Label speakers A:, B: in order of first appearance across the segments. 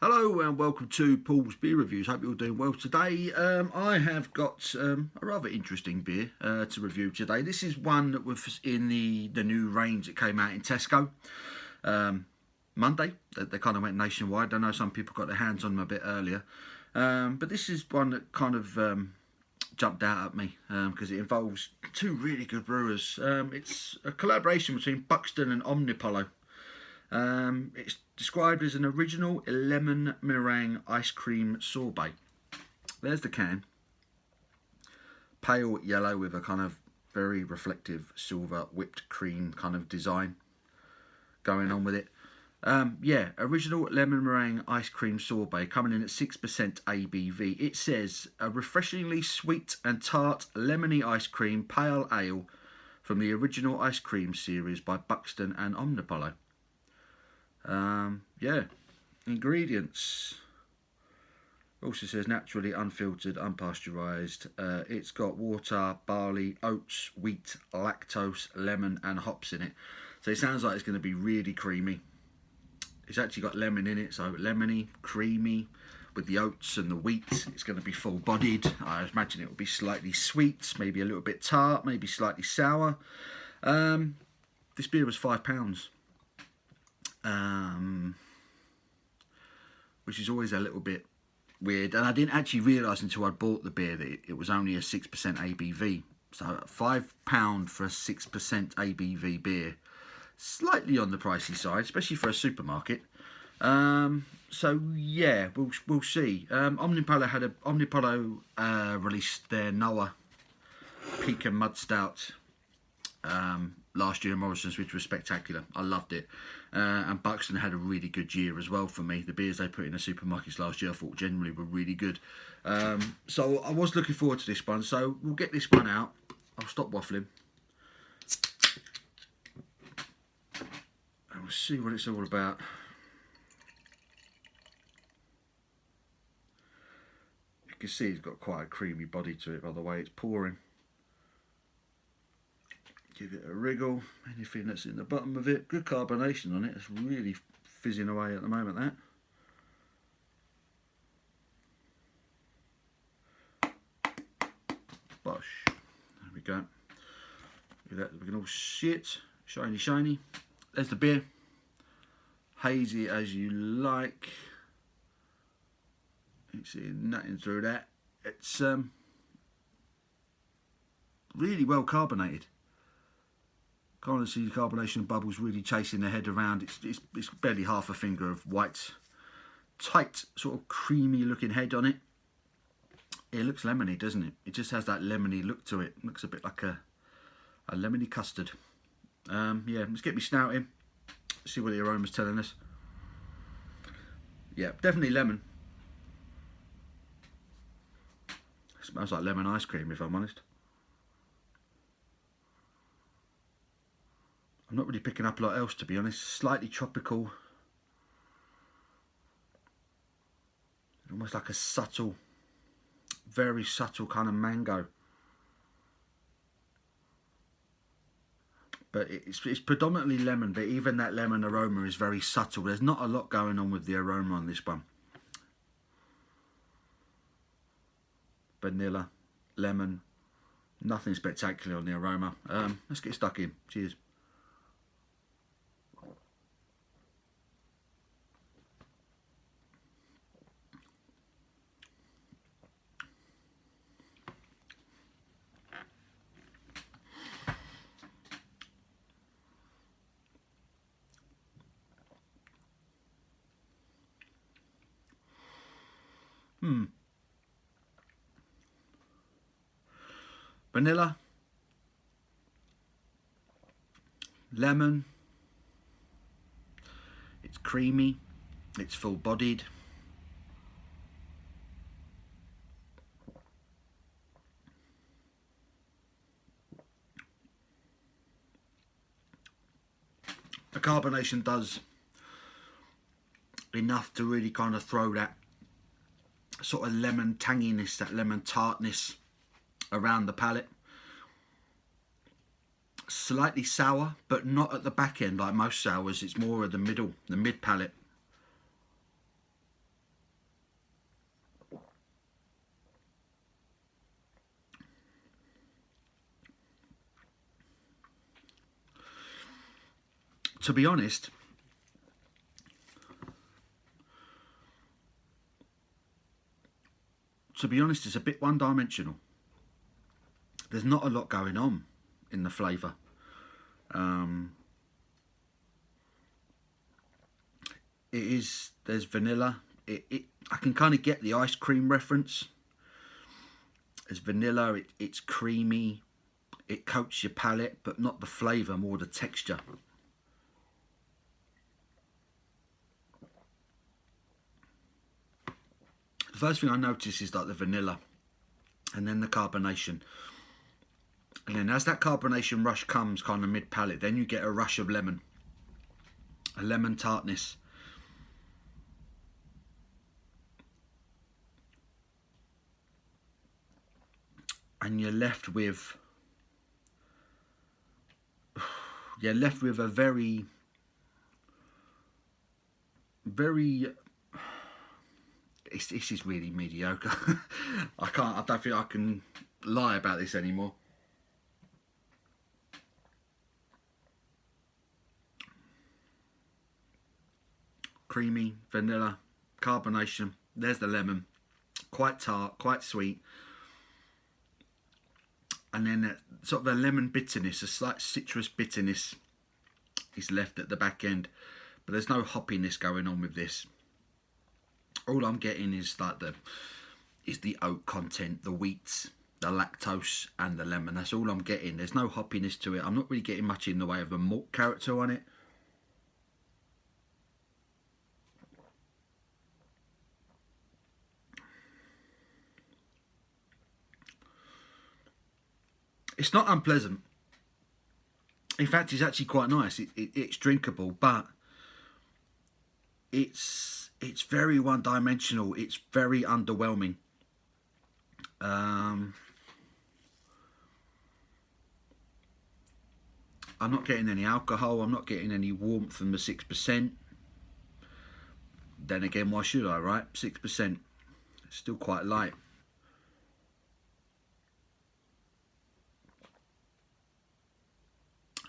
A: Hello and welcome to Paul's Beer Reviews. Hope you're all doing well today. I have got a rather interesting beer to review today. This is one that was in the new range that came out in Tesco Monday. They kind of went nationwide. I know some people got their hands on them a bit earlier. But this is one that kind of jumped out at me because it involves two really good brewers. It's a collaboration between Buxton and Omnipollo. It's described as an original lemon meringue ice cream sorbet. There's the can. Pale yellow with a kind of very reflective silver whipped cream kind of design going on with it. Yeah, original lemon meringue ice cream sorbet coming in at 6% ABV. It says a refreshingly sweet and tart lemony ice cream pale ale from the original ice cream series by Buxton and Omnipollo. Yeah, ingredients. Also says naturally unfiltered, unpasteurised. It's got water, barley, oats, wheat, lactose, lemon and hops in it. So it sounds like it's going to be really creamy. It's actually got lemon in it, so lemony, creamy, with the oats and the wheat. It's going to be full bodied. I imagine it will be slightly sweet, maybe a little bit tart, maybe slightly sour. This beer was £5. Which is always a little bit weird, and I didn't actually realise until I bought the beer that it was only a 6% ABV. So £5 for a 6% ABV beer, slightly on the pricey side, especially for a supermarket. So yeah, we'll see. Omnipollo released their Noah Peak and Mud Stout last year in Morrison's, which was spectacular. I loved it. And Buxton had a really good year as well for me. The beers they put in the supermarkets last year I thought generally were really good. So I was looking forward to this one. So we'll get this one out. I'll stop waffling. And we'll see what it's all about. You can see it's got quite a creamy body to it by the way it's pouring. Give it a wriggle, anything that's in the bottom of it. Good carbonation on it, it's really fizzing away at the moment, that. Bosh. There we go. Look at that, we can all see it. Shiny, shiny. There's the beer. Hazy as you like. You can see nothing through that. It's really well carbonated. Can't see the carbonation bubbles really chasing their head around. It's barely half a finger of white, tight, sort of creamy looking head on it. It looks lemony, doesn't it? It just has that lemony look to it. Looks a bit like a lemony custard. Yeah, let's get me snout in. See what the aroma's telling us. Yeah, definitely lemon. Smells like lemon ice cream, if I'm honest. I'm not really picking up a lot else, to be honest. Slightly tropical. Almost like a subtle, very subtle kind of mango. But it's predominantly lemon, but even that lemon aroma is very subtle. There's not a lot going on with the aroma on this one. Vanilla, lemon, nothing spectacular on the aroma. Let's get stuck in. Cheers. Vanilla, lemon, it's creamy, it's full bodied. The carbonation does enough to really kind of throw that sort of lemon tanginess, that lemon tartness around the palate. Slightly sour, but not at the back end like most sours. It's more at the middle, the mid palate. to be honest, it's a bit one-dimensional. There's not a lot going on in the flavour. There's vanilla. I can kind of get the ice cream reference. There's vanilla, it's creamy, it coats your palate, but not the flavour, more the texture. The first thing I notice is like the vanilla, and then the carbonation. And then as that carbonation rush comes kind of mid-palate, then you get a rush of lemon. A lemon tartness. And you're left with a very this is really mediocre. I don't think I can lie about this anymore. Creamy, vanilla, carbonation, there's the lemon, quite tart, quite sweet. And then sort of a lemon bitterness, a slight citrus bitterness is left at the back end. But there's no hoppiness going on with this. All I'm getting is like the oat content, the wheats, the lactose and the lemon. That's all I'm getting. There's no hoppiness to it. I'm not really getting much in the way of a malt character on it. It's not unpleasant. In fact, it's actually quite nice. It's drinkable, but it's very one-dimensional. It's very underwhelming. I'm not getting any alcohol. I'm not getting any warmth from the 6%. Then again, why should I, right? 6%. It's still quite light.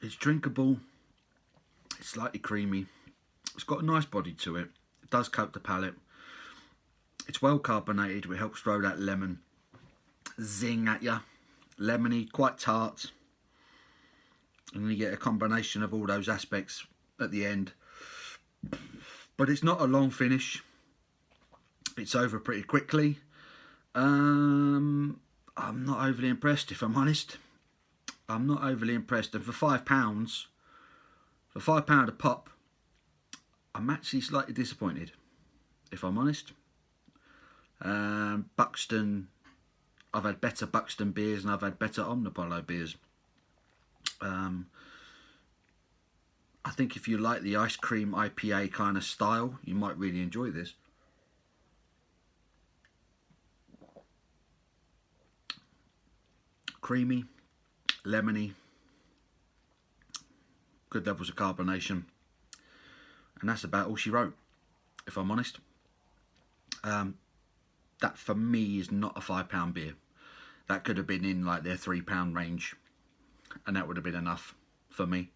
A: It's drinkable, it's slightly creamy, it's got a nice body to it, it does coat the palate, it's well carbonated, which helps throw that lemon zing at you, lemony, quite tart, and you get a combination of all those aspects at the end. But it's not a long finish, it's over pretty quickly. I'm not overly impressed, if I'm honest. I'm not overly impressed, and for £5, for £5 a pop, I'm actually slightly disappointed, if I'm honest. Buxton, I've had better Buxton beers and I've had better Omnipollo beers. I think if you like the ice cream IPA kind of style, you might really enjoy this. Creamy, lemony, good levels of carbonation, and that's about all she wrote, if I'm honest. That for me is not a £5 beer. That could have been in like their £3 range, and that would have been enough for me.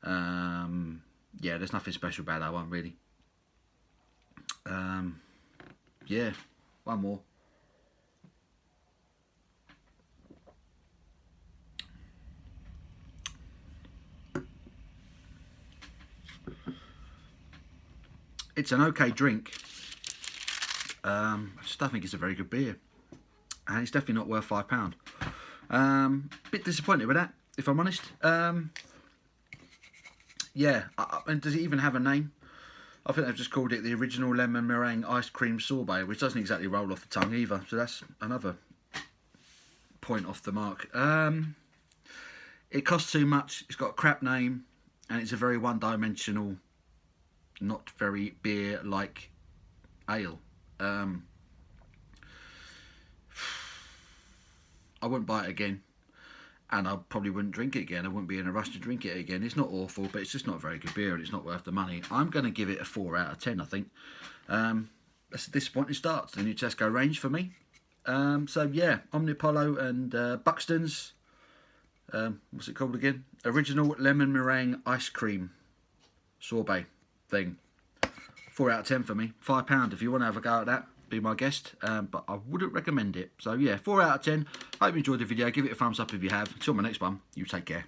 A: Yeah, there's nothing special about that one really. Yeah, one more. It's an okay drink. I just don't think it's a very good beer, and it's definitely not worth £5. Bit disappointed with that, if I'm honest. Yeah, and does it even have a name? I think they've just called it the original lemon meringue ice cream sorbet, which doesn't exactly roll off the tongue either. So that's another point off the mark. It costs too much. It's got a crap name, and it's a very one-dimensional, not very beer-like ale. I wouldn't buy it again, and I probably wouldn't drink it again. I wouldn't be in a rush to drink it again. It's not awful, but it's just not a very good beer, and it's not worth the money. I'm going to give it a 4 out of 10, I think. That's a disappointing start to the new Tesco range for me. So yeah, Omnipollo and Buxton's, what's it called again? Original lemon meringue ice cream sorbet thing. 4 out of 10 for me. £5 if you want to have a go at that. Be my guest, but I wouldn't recommend it. So yeah, 4 out of 10. Hope you enjoyed the video. Give it a thumbs up if you have. Until my next one, you take care.